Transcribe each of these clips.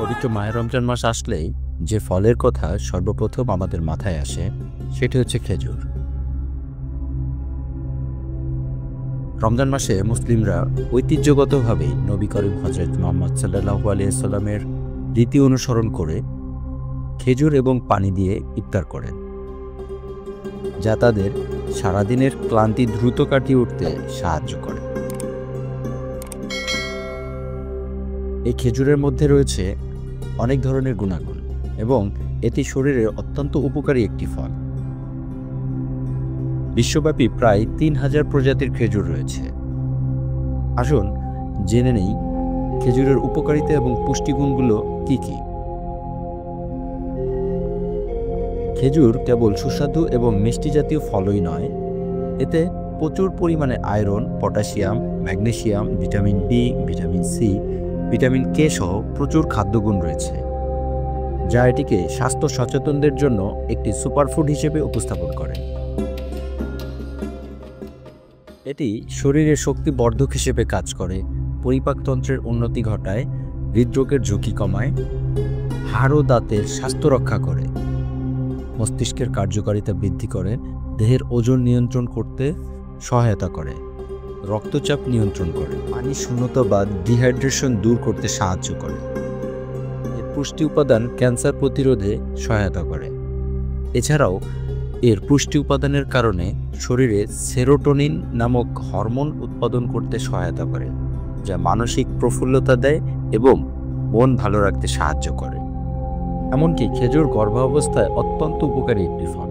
পবিত্র মাহে রমজান মাস আসলেই যে ফলের কথা সর্বপ্রথম আমাদের মাথায় আসে সেটি হচ্ছে খেজুর। রমজান মাসে মুসলিমরা ঐতিহ্যগতভাবেই নবী করিম হযরত মুহাম্মদ সাল্লাল্লাহু আলাইহি সাল্লামের রীতি অনুসরণ করে খেজুর এবং পানি দিয়ে ইফতার করেন, যা তাদের সারাদিনের ক্লান্তি দ্রুত কাটিয়ে উঠতে সাহায্য করে। এই খেজুরের মধ্যে রয়েছে অনেক ধরনের গুণাগুণ এবং এটি শরীরের অত্যন্ত উপকারী একটি ফল। বিশ্বব্যাপী প্রায় ৩,০০০ প্রজাতির খেজুর রয়েছে। আসুন জেনে নেই খেজুরের উপকারিতা এবং পুষ্টিগুণগুলো কি কি। খেজুর কেবল সুস্বাদু এবং মিষ্টি জাতীয় ফলই নয়, এতে প্রচুর পরিমাণে iron, potassium, magnesium, vitamin B, vitamin C, vitamin K সহ প্রচুর খাদ্যগুণ রয়েছে, যা এটিকে স্বাস্থ্য সচেতনদের জন্য একটি সুপারফুড হিসেবে উপস্থাপন করে। এটি শরীরের শক্তিবর্ধক হিসেবে কাজ করে, পরিপাকতন্ত্রের উন্নতি ঘটায়, হৃদরোগের ঝুঁকি কমায়, হাড় ও দাঁতের স্বাস্থ্য রক্ষা করে, মস্তিষ্কের কার্যকারিতা বৃদ্ধি করে, দেহের ওজন নিয়ন্ত্রণ করতে সহায়তা করে, রক্তচাপ নিয়ন্ত্রণ করে, পানি শূন্যতা বা ডিহাইড্রেশন দূর করতে সাহায্য করে। এর পুষ্টি উপাদান ক্যান্সার প্রতিরোধে সহায়তা করে। এছাড়াও এর পুষ্টি উপাদানের কারণে শরীরে সেরোটোনিন নামক হরমোন উৎপাদন করতে সহায়তা করে, যা মানসিক প্রফুল্লতা দেয় এবং মন ভালো রাখতে সাহায্য করে। এমনকি খেজুর গর্ভাবস্থায় অত্যন্ত উপকারী একটি ফল।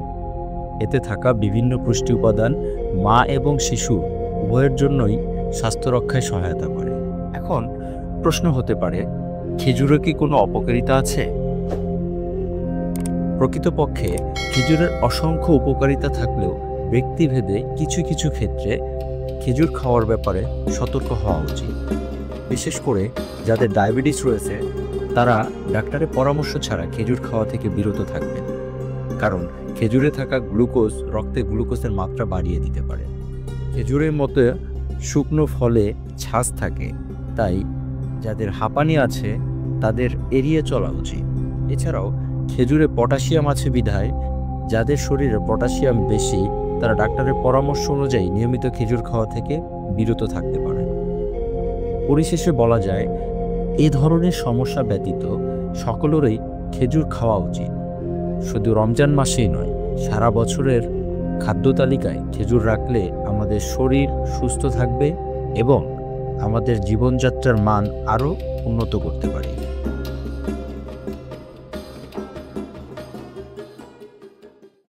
এতে থাকা বিভিন্ন পুষ্টি উপাদান মা এবং শিশু উভয়ের জন্যই স্বাস্থ্য রক্ষায় সহায়তা করে। এখন প্রশ্ন হতে পারে, খেজুরে কি কোনো অপকারিতা আছে? প্রকৃতপক্ষে খেজুরের অসংখ্য উপকারিতা থাকলেও ব্যক্তিভেদে কিছু কিছু ক্ষেত্রে খেজুর খাওয়ার ব্যাপারে সতর্ক হওয়া উচিত। বিশেষ করে যাদের ডায়াবেটিস রয়েছে তারা ডাক্তারের পরামর্শ ছাড়া খেজুর খাওয়া থেকে বিরত থাকবেন, কারণ খেজুরে থাকা গ্লুকোজ রক্তে গ্লুকোজের মাত্রা বাড়িয়ে দিতে পারে। খেজুরের মতো শুকনো ফলে ছাঁচ থাকে, তাই যাদের হাঁপানি আছে তাদের এড়িয়ে চলা উচিত। এছাড়াও খেজুরে পটাশিয়াম আছে বিধায় যাদের শরীরে পটাশিয়াম বেশি তারা ডাক্তারের পরামর্শ অনুযায়ী নিয়মিত খেজুর খাওয়া থেকে বিরত থাকতে পারে। পরিশেষে বলা যায়, এ ধরনের সমস্যা ব্যতীত সকলেরই খেজুর খাওয়া উচিত। শুধু রমজান মাসেই নয়, সারা বছরের খাদ্য তালিকায় খেজুর রাখলে আমাদের শরীর সুস্থ থাকবে এবং আমাদের জীবনযাত্রার মান আরও উন্নত করতে পারে।